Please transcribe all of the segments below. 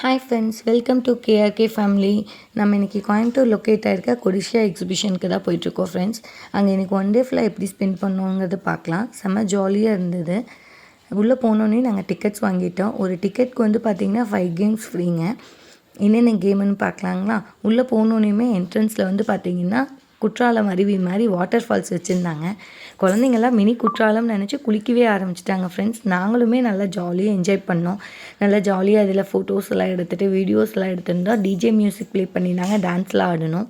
Hi friends, welcome to KRK family. நம்ம இன்றைக்கி Coimbatore locate ஆகிருக்க CODISSIA எக்ஸிபிஷனுக்கு தான் போயிட்டுருக்கோம் ஃப்ரெண்ட்ஸ். அங்கே இன்றைக்கி ஒன் டே ஃபுல்லாக எப்படி ஸ்பெண்ட் பண்ணோங்கிறது பார்க்கலாம். செம்ம ஜாலியாக இருந்தது. உள்ளே போனோன்னே நாங்கள் டிக்கெட்ஸ் வாங்கிட்டோம். ஒரு டிக்கெட்க்கு வந்து பார்த்திங்கன்னா 5 கேம்ஸ் ஃப்ரீங்க. என்னென்ன கேமுன்னு பார்க்கலாங்களா? உள்ளே போனோன்னே என்ட்ரன்ஸில் வந்து பார்த்திங்கன்னா குற்றாலம் அருவி மாதிரி வாட்டர் ஃபால்ஸ் வச்சுருந்தாங்க. குழந்தைங்கள்லாம் மினி குற்றாலம்னு நினச்சி குளிக்கவே ஆரம்பிச்சிட்டாங்க ஃப்ரெண்ட்ஸ். நாங்களுமே நல்லா ஜாலியாக என்ஜாய் பண்ணோம். நல்லா ஜாலியாக அதில் ஃபோட்டோஸ் எல்லாம் எடுத்துகிட்டு வீடியோஸ்லாம் எடுத்துருந்தோம். டிஜே மியூசிக் ப்ளே பண்ணியிருந்தாங்க. டான்ஸ்லாம் ஆடணும்.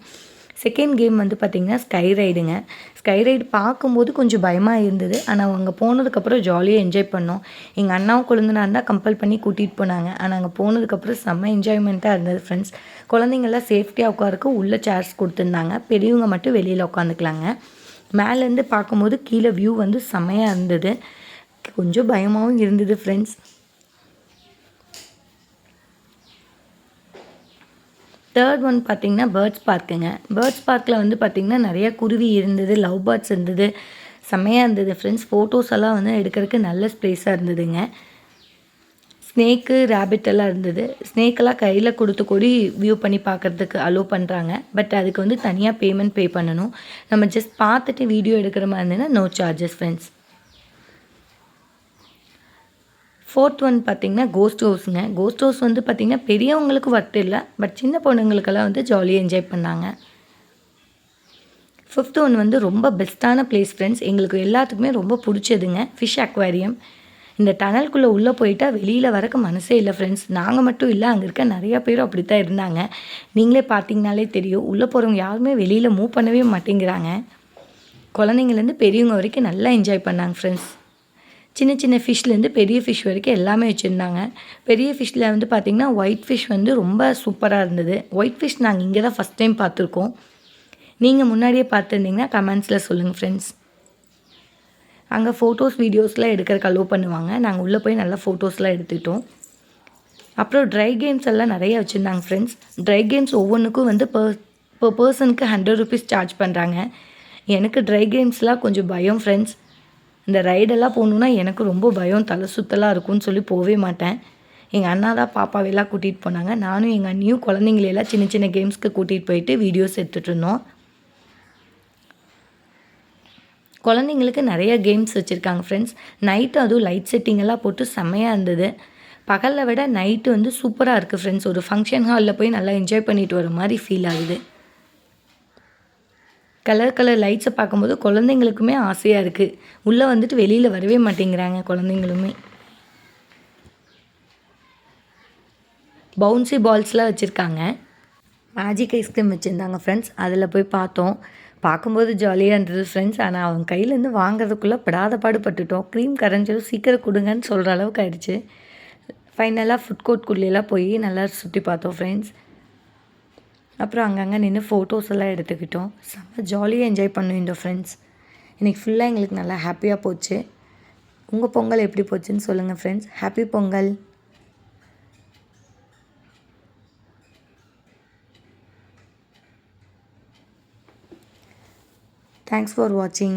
செகண்ட் கேம் வந்து பார்த்திங்கன்னா ஸ்கை ரைடுங்க. ஸ்கை ரைடு பார்க்கும்போது கொஞ்சம் பயமாக இருந்தது. ஆனால் அங்கே போனதுக்கப்புறம் ஜாலியாக என்ஜாய் பண்ணோம். எங்கள் அண்ணாவும் கொழுந்தனாக இருந்தால் கம்பல் பண்ணி கூட்டிகிட்டு போனாங்க. ஆனால் அங்கே போனதுக்கப்புறம் செம்ம என்ஜாய்மெண்ட்டாக இருந்தது ஃப்ரெண்ட்ஸ். குழந்தைங்கள்லாம் சேஃப்டியாக உட்காருக்கு உள்ளே சேர்ஸ் கொடுத்துருந்தாங்க. பெரியவங்க மட்டும் வெளியில் உட்காந்துக்கலாங்க. மேலேருந்து பார்க்கும்போது கீழே வியூ வந்து செம்மையாக இருந்தது. கொஞ்சம் பயமாகவும் இருந்தது ஃப்ரெண்ட்ஸ். தேர்ட் ஒன் பார்த்திங்கன்னா பேர்ட்ஸ் பார்க்குங்க. பேர்ட்ஸ் பார்க்கில் வந்து பார்த்திங்கன்னா நிறையா குருவி இருந்தது, லவ் பேர்ட்ஸ் இருந்தது. செம்மையாக இருந்தது ஃப்ரெண்ட்ஸ். ஃபோட்டோஸ் எல்லாம் வந்து எடுக்கிறதுக்கு நல்ல ஸ்பேஸாக இருந்ததுங்க. ஸ்னேக்கு, ரேபிட் எல்லாம் இருந்தது. ஸ்னேக்கெல்லாம் கையில் கொடுத்து கூடி வியூ பண்ணி பார்க்குறதுக்கு அலோவ் பண்ணுறாங்க. பட் அதுக்கு வந்து தனியாக பேமெண்ட் பே பண்ணணும். நம்ம ஜஸ்ட் பார்த்துட்டு வீடியோ எடுக்கிற மாதிரி இருந்ததுன்னா no charges friends. Fourth one பார்த்திங்கன்னா கோஸ்ட் ஹவுஸுங்க. கோஸ்ட் ஹவுஸ் வந்து பார்த்திங்கன்னா பெரியவங்களுக்கு ஒர்த் இல்லை, பட் சின்ன பொண்ணுங்களுக்கெல்லாம் வந்து ஜாலியாக என்ஜாய் பண்ணாங்க. ஃபிஃப்த் ஒன் வந்து ரொம்ப பெஸ்ட்டான பிளேஸ் ஃப்ரெண்ட்ஸ். எங்களுக்கு எல்லாத்துக்குமே ரொம்ப பிடிச்சதுங்க ஃபிஷ் அக்வாரியம். இந்த டனல்குள்ளே உள்ளே போயிட்டால் வெளியில் வரக்கு மனசே இல்லை ஃப்ரெண்ட்ஸ். நாங்கள் மட்டும் இல்லை, அங்கே இருக்க நிறையா பேரும் அப்படி தான் இருந்தாங்க. நீங்களே பார்த்தீங்கனாலே தெரியும். உள்ளே போகிறவங்க யாருமே வெளியில் மூவ் பண்ணவே மாட்டேங்கிறாங்க. குழந்தைங்கலேருந்து பெரியவங்க வரைக்கும் நல்லா என்ஜாய் பண்ணாங்க ஃப்ரெண்ட்ஸ். சின்ன சின்ன ஃபிஷ்லேருந்து பெரிய ஃபிஷ் வரைக்கும் எல்லாமே வச்சுருந்தாங்க. பெரிய ஃபிஷ்ஷில் வந்து பார்த்திங்கன்னா ஒயிட் ஃபிஷ் வந்து ரொம்ப சூப்பராக இருந்தது. ஒயிட் ஃபிஷ் நாங்கள் இங்கே தான் ஃபஸ்ட் டைம் பார்த்துருக்கோம். நீங்கள் முன்னாடியே பார்த்துருந்தீங்கன்னா கமெண்ட்ஸில் சொல்லுங்கள் ஃப்ரெண்ட்ஸ். அங்கே ஃபோட்டோஸ் வீடியோஸ்லாம் எடுக்கிறதுக்கு அலோவ் பண்ணுவாங்க. நாங்கள் உள்ளே போய் நல்லா ஃபோட்டோஸ்லாம் எடுத்துக்கிட்டோம். அப்புறம் ட்ரை கேம்ஸ் எல்லாம் நிறைய வச்சுருந்தாங்க ஃப்ரெண்ட்ஸ். ட்ரை கேம்ஸ் ஒவ்வொன்றுக்கும் வந்து per பர்சனுக்கு 100 rupees சார்ஜ் பண்ணுறாங்க. எனக்கு ட்ரை கேம்ஸ்லாம் கொஞ்சம் பயம் ஃப்ரெண்ட்ஸ். இந்த ரைடெல்லாம் போகணுன்னா எனக்கு ரொம்ப பயம், தலை சுத்தலாக இருக்கும்னு சொல்லி போகவே மாட்டேன். எங்கள் அண்ணா தான் பாப்பாவெல்லாம் கூட்டிகிட்டு போனாங்க. நானும் எங்கள் அண்ணியும் குழந்தைங்களெல்லாம் சின்ன சின்ன கேம்ஸ்க்கு கூட்டிகிட்டு போயிட்டு வீடியோஸ் எடுத்துகிட்டு இருந்தோம். குழந்தைங்களுக்கு நிறைய கேம்ஸ் வச்சுருக்காங்க ஃப்ரெண்ட்ஸ். நைட்டு அதுவும் லைட் செட்டிங் எல்லாம் போட்டு செம்மையாக இருந்தது. பகலில் விட நைட்டு வந்து சூப்பராக இருக்குது ஃப்ரெண்ட்ஸ். ஒரு ஃபங்க்ஷன் ஹாலில் போய் நல்லா என்ஜாய் பண்ணிட்டு வர மாதிரி ஃபீல் ஆகுது. கலர் கலர் லைட்ஸை பார்க்கும்போது குழந்தைங்களுக்குமே ஆசையாக இருக்குது. உள்ளே வந்துட்டு வெளியில் வரவே மாட்டேங்கிறாங்க குழந்தைங்களுமே. பவுன்சி பால்ஸ்லாம் வச்சுருக்காங்க. மேஜிக் ஐஸ்கிரீம் வச்சுருந்தாங்க ஃப்ரெண்ட்ஸ். அதில் போய் பார்த்தோம். பார்க்கும்போது ஜாலியாக இருந்தது ஃப்ரெண்ட்ஸ். ஆனால் அவங்க கையிலேருந்து வாங்குறதுக்குள்ளே படாத பாடுபட்டுட்டோம். க்ரீம் கரைஞ்சதும் சீக்கிரம் கொடுங்கன்னு சொல்கிற அளவுக்கு ஆயிடுச்சு. ஃபைனலாக ஃபுட் கோர்ட்குள்ளேலாம் போய் நல்லா சுற்றி பார்த்தோம் ஃப்ரெண்ட்ஸ். அப்புறம் அங்கங்கே நின்று ஃபோட்டோஸ் எல்லாம் எடுத்துக்கிட்டோம். செம்ம ஜாலியாக என்ஜாய் பண்ணியிருந்தோம் ஃப்ரெண்ட்ஸ். இன்றைக்கி ஃபுல்லாக எங்களுக்கு நல்லா ஹாப்பியாக போச்சு. உங்கள் பொங்கல் எப்படி போச்சுன்னு சொல்லுங்கள் friends. Happy Pongal. Thanks for watching.